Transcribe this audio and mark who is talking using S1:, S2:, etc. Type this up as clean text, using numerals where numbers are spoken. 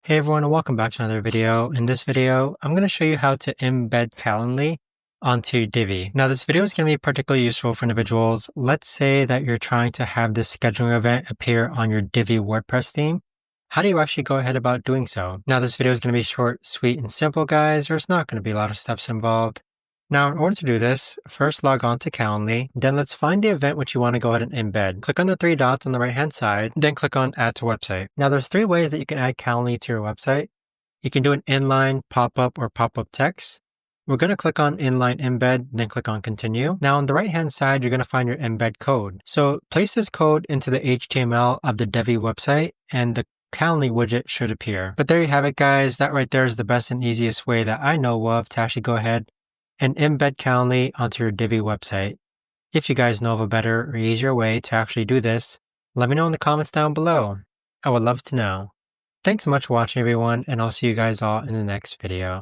S1: Hey everyone, and welcome back to another video. In this video, I'm going to show you how to embed Calendly onto Divi. Now, this video is going to be particularly useful for individuals. Let's say that you're trying to have this scheduling event appear on your Divi WordPress theme. How do you actually go ahead about doing so? Now, this video is going to be short, sweet, and simple, guys. There's not going to be a lot of steps involved. Now, in order to do this, first log on to Calendly, then let's find the event which you want to go ahead and embed. Click on the three dots on the right hand side, then click on Add to Website. Now, there's three ways that you can add Calendly to your website. You can do an inline, pop-up, or pop-up text. We're going to click on inline embed, then click on continue. Now, on the right hand side, you're going to find your embed code. So place this code into the HTML of the Divi website, and the Calendly widget should appear. But there you have it, guys. That right there is the best and easiest way that I know of to actually go ahead and embed Calendly onto your Divi website. If you guys know of a better or easier way to actually do this, let me know in the comments down below. I would love to know. Thanks so much for watching, everyone, and I'll see you guys all in the next video.